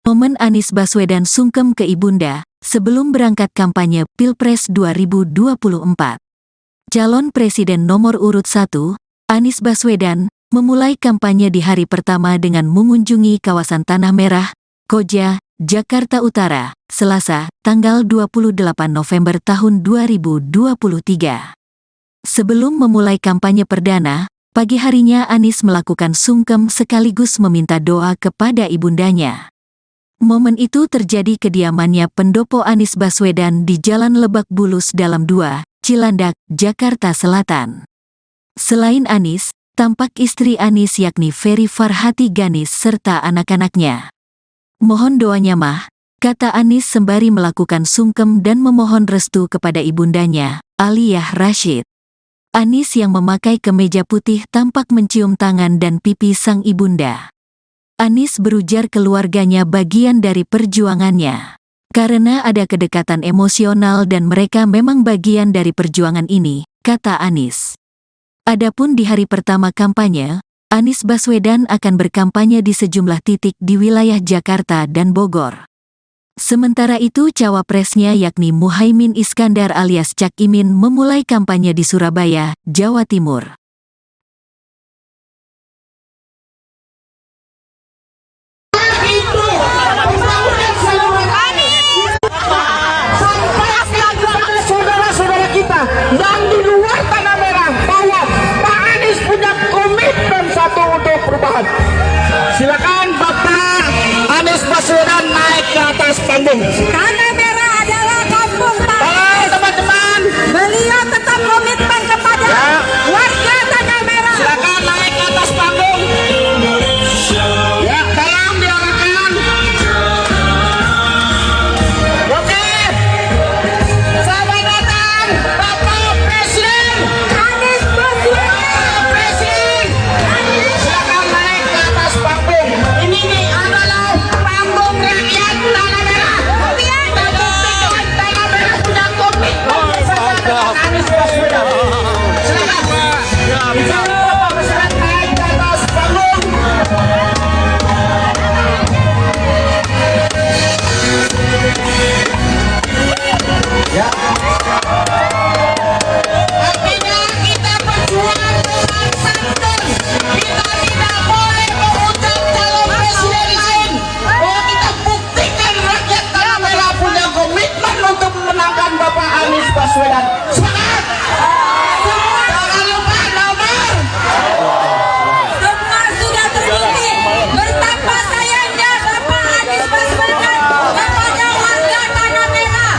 Momen Anies Baswedan sungkem ke ibunda, sebelum berangkat kampanye Pilpres 2024. Calon Presiden nomor urut 1, Anies Baswedan, memulai kampanye di hari pertama dengan mengunjungi kawasan Tanah Merah, Koja, Jakarta Utara, Selasa, tanggal 28 November tahun 2023. Sebelum memulai kampanye perdana, pagi harinya Anies melakukan sungkem sekaligus meminta doa kepada ibundanya. Momen itu terjadi kediamannya pendopo Anies Baswedan di Jalan Lebak Bulus Dalam 2, Cilandak, Jakarta Selatan. Selain Anies, tampak istri Anies yakni Ferry Farhati Ganis serta anak-anaknya. Mohon doanya mah, kata Anies sembari melakukan sungkem dan memohon restu kepada ibundanya, Aliyah Rashid. Anies yang memakai kemeja putih tampak mencium tangan dan pipi sang ibunda. Anies berujar keluarganya bagian dari perjuangannya. Karena ada kedekatan emosional dan mereka memang bagian dari perjuangan ini, kata Anies. Adapun di hari pertama kampanye, Anies Baswedan akan berkampanye di sejumlah titik di wilayah Jakarta dan Bogor. Sementara itu cawapresnya yakni Muhaimin Iskandar alias Cak Imin memulai kampanye di Surabaya, Jawa Timur. Yang di luar Tanah Merah bahwa Pak Anies punya komitmen satu untuk perubahan. Silakan Bapak Anies Baswedan naik ke atas panggung. Tanah Merah adalah kampung Pak. Halo teman-teman. Beliau tetap komitmen kepada warga Tanah Merah. Silakan naik ke atas panggung. Ya, tolong diarahkan. Oke. Selamat datang Bapak Presiden Anies Baswedan. Presiden. Silakan naik ke atas panggung. Ini nih adalah panggung rakyat Tanah Merah. Kita buktikan Tanah Merah punya komitmen bersama dengan Anies Baswedan. Silakan. Bapak Presiden naik ke atas panggung. Ya. Artinya kita berjuang dengan santun. Kita tidak boleh mengucap calon presiden lain. Bahwa kita buktikan rakyat Tanah Merah punya komitmen untuk memenangkan Bapak Anies Baswedan. Semangat! Jangan lupa nomor. Semua sudah terbukti betapa sayangnya Bapak Anies Baswedan kepada warga Tanah Merah.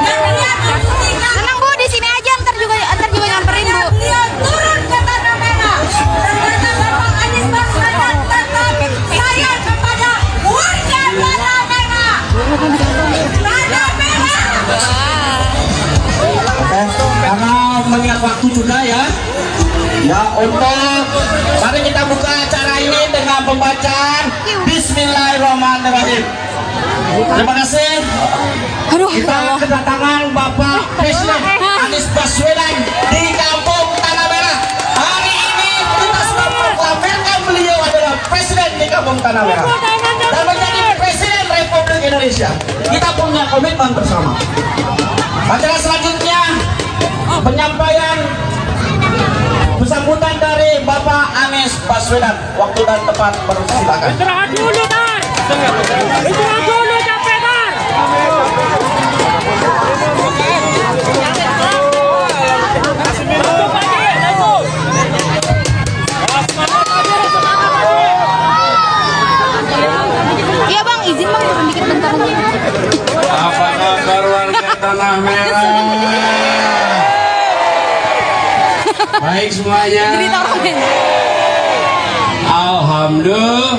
Dan beliau membuktikan. Tenang Bu, di sini aja ntar juga nyamperin Bu. Beliau turun ke Tanah Merah. Ternyata Bapak Anies Baswedan tetap sayang kepada warga Tanah Merah. Tanah Merah. Karena mengingat waktu juga ya. Ya, untuk mari kita buka acara ini dengan pembacaan Bismillahirrahmanirrahim. Terima kasih. Kita kedatangan Bapak Presiden Anies Baswedan di Kampung Tanah Merah. Hari ini kita sudah memproklamirkan beliau adalah Presiden di Kampung Tanah Merah dan menjadi Presiden Republik Indonesia. Kita punya komitmen bersama. Acara selanjutnya penyampaian sambutan dari Bapak Anies Baswedan. Waktu dan tempat persilakan. Istirahat dulu, Tar. Istirahat dulu, capek, Tar. Iya Bang, izin Bang turun dikit bentar aja. Apa kabar warga Tanah Merah? Baik semuanya. Jadi tolongin. Alhamdulillah.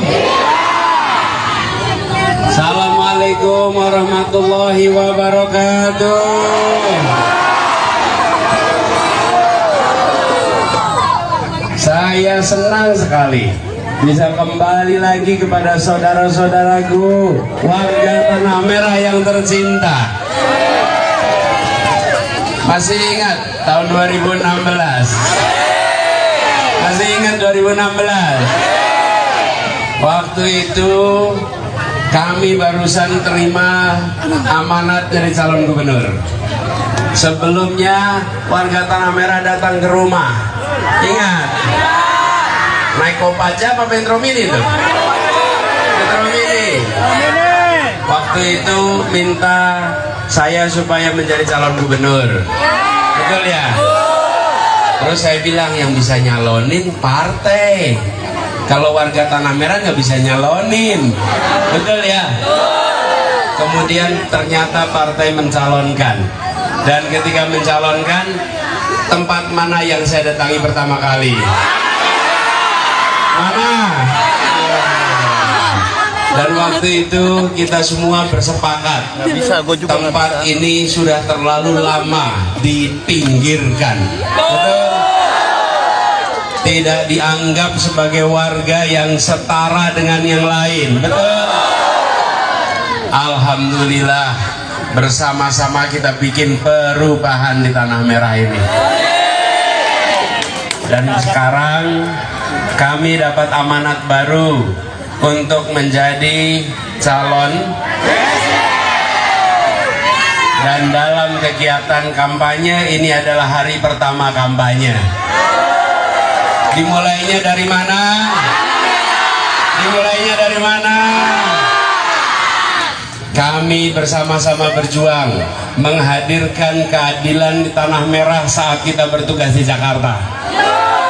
Assalamualaikum warahmatullahi wabarakatuh. Saya senang sekali bisa kembali lagi kepada saudara-saudaraku warga Tanah Merah yang tercinta. Masih ingat tahun 2016? Masih ingat 2016? Waktu itu Kami barusan terima amanat dari calon gubernur. Sebelumnya warga Tanah Merah datang ke rumah. Ingat, naik Kopaja apa Metro Mini itu? Metro Mini. Waktu itu minta saya supaya menjadi calon gubernur. Betul ya? Terus saya bilang yang bisa nyalonin partai. Kalau warga Tanah Merah nggak bisa nyalonin. Betul ya? Kemudian ternyata partai mencalonkan. Dan ketika mencalonkan, tempat mana yang saya datangi pertama kali? Mana? Dan waktu itu kita semua bersepakat, tempat ini sudah terlalu lama dipinggirkan. Betul? Tidak dianggap sebagai warga yang setara dengan yang lain. Betul? Alhamdulillah, bersama-sama kita bikin perubahan di Tanah Merah ini. Dan sekarang kami dapat amanat baru untuk menjadi calon, dan dalam kegiatan kampanye ini adalah hari pertama kampanye. Dimulainya dari mana? Dimulainya dari mana? Kami bersama-sama berjuang menghadirkan keadilan di Tanah Merah saat kita bertugas di Jakarta.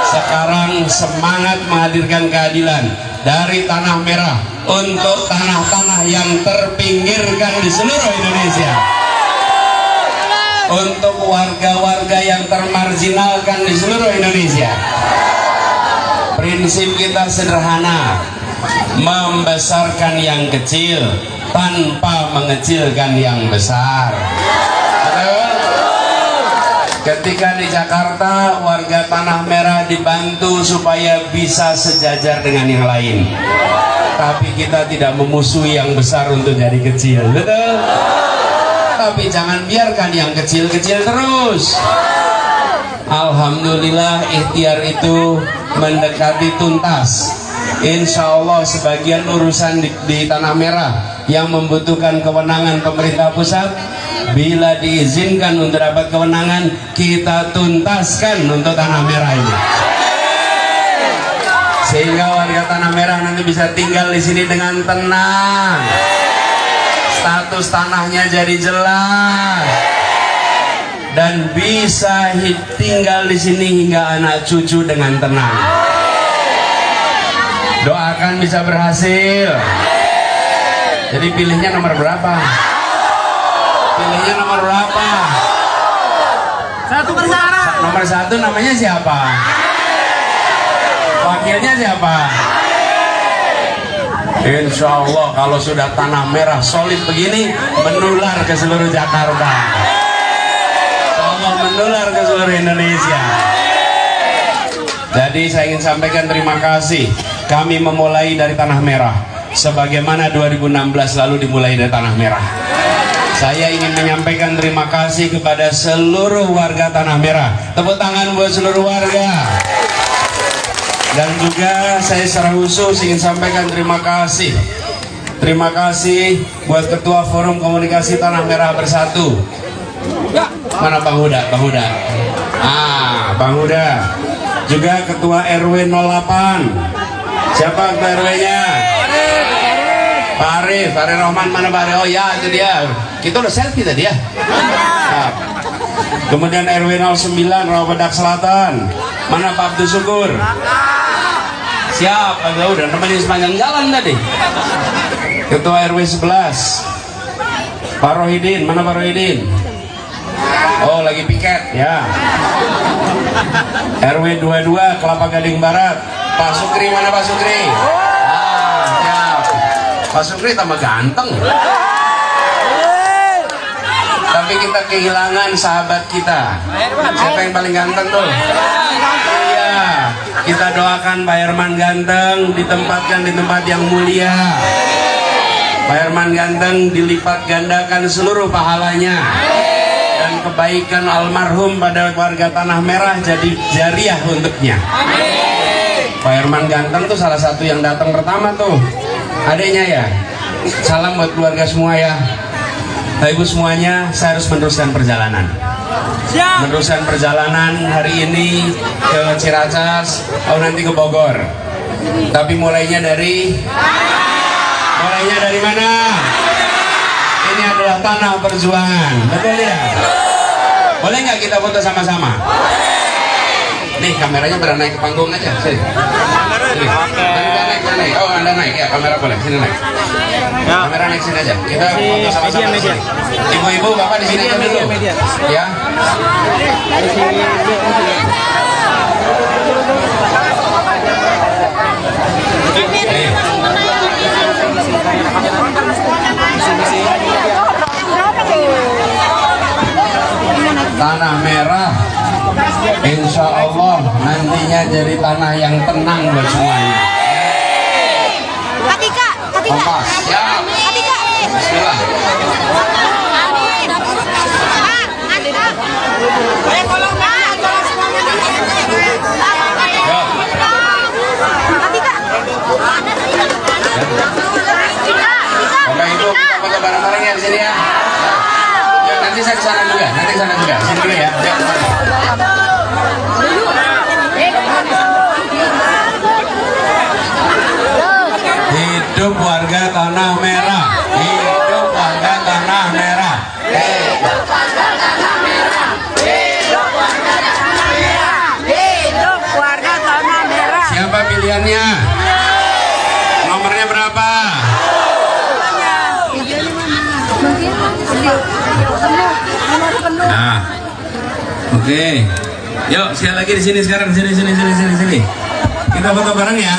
Sekarang semangat menghadirkan keadilan dari Tanah Merah untuk tanah-tanah yang terpinggirkan di seluruh Indonesia, untuk warga-warga yang termarginalkan di seluruh Indonesia. Prinsip kita sederhana, membesarkan yang kecil tanpa mengecilkan yang besar. Betul? Ketika di Jakarta, warga Tanah Merah dibantu supaya bisa sejajar dengan yang lain. Tapi kita tidak memusuhi yang besar untuk jadi kecil. Betul? Tapi jangan biarkan yang kecil-kecil terus. Alhamdulillah, ikhtiar itu mendekati tuntas. Insya Allah sebagian urusan di Tanah Merah yang membutuhkan kewenangan pemerintah pusat, bila diizinkan untuk dapat kewenangan, kita tuntaskan untuk Tanah Merah ini, sehingga warga Tanah Merah nanti bisa tinggal di sini dengan tenang, status tanahnya jadi jelas, dan bisa tinggal di sini hingga anak cucu dengan tenang. Doakan bisa berhasil. Jadi pilihnya nomor berapa? Pilihnya nomor berapa? Satu persara. Nomor satu namanya siapa? Wakilnya siapa? Insya Allah kalau sudah Tanah Merah solid begini, menular ke seluruh Jakarta. Insya Allah menular ke seluruh Indonesia. Jadi saya ingin sampaikan terima kasih. Kami memulai dari Tanah Merah, sebagaimana 2016 lalu dimulai dari Tanah Merah. Saya ingin menyampaikan terima kasih kepada seluruh warga Tanah Merah. Tepuk tangan buat seluruh warga. Dan juga saya secara khusus ingin sampaikan terima kasih. Terima kasih buat Ketua Forum Komunikasi Tanah Merah Bersatu. Mana Bang Huda? Bang Huda. Bang Huda. Juga Ketua RW 08. Siapa Ketua RW-nya? Pak Arif Rahman. Mana Pak Arif? Oh ya, itu dia. Kita udah selfie tadi ya. Nah. Kemudian RW 09 Rawabadak Selatan. Mana Pak Abdul Syukur? Siap, udah nemenin sepanjang jalan tadi. Ketua RW 11 Pak Rohidin. Mana Pak Rohidin? Oh, lagi piket ya. RW 22 Kelapa Gading Barat. Pak Sukri, mana Pak Sukri? Siap. Pak Sukri tambah ganteng. Tapi kita kehilangan sahabat kita. Siapa yang paling ganteng tuh? Iya. Kita doakan Pak Herman ganteng ditempatkan di tempat yang mulia. Pak Herman ganteng dilipat gandakan seluruh pahalanya, dan kebaikan almarhum pada warga Tanah Merah jadi jariah untuknya. Pak Herman ganteng tuh salah satu yang datang pertama tuh, adiknya ya. Salam buat keluarga semua ya. Bapak Ibu semuanya, saya harus meneruskan perjalanan. Meneruskan perjalanan hari ini ke Ciracas, nanti ke Bogor. Tapi mulainya dari mana? Ini adalah tanah perjuangan, betul ya? Boleh nggak kita foto sama-sama? Nih kameranya berani naik ke panggung aja, sini. Anda naik. Oh Anda naik ya, kamera boleh, sini naik. Kamera naik sini aja. Kita foto sama-sama. Ibu-ibu, bapak di sini aja dulu. Ya. Tanah merah, insya Allah nantinya jadi tanah yang tenang buat semuanya. Katika. Kompas, siap. Katika. Bismillah. Amin. Bapak Ibu, kita foto bareng-bareng ya di sini ya. Ya, nanti saya ke sana juga. Sini dulu ya. Ya. Hidup warga Tanah Merah. Hidup warga Tanah Merah. Hidup warga Tanah Merah. Hidup warga Tanah Merah. Hidup warga Tanah Merah. Siapa pilihannya? Nomornya berapa? Nah, oke. Yuk, sekali lagi di sini sekarang. Sini. Kita foto bareng ya.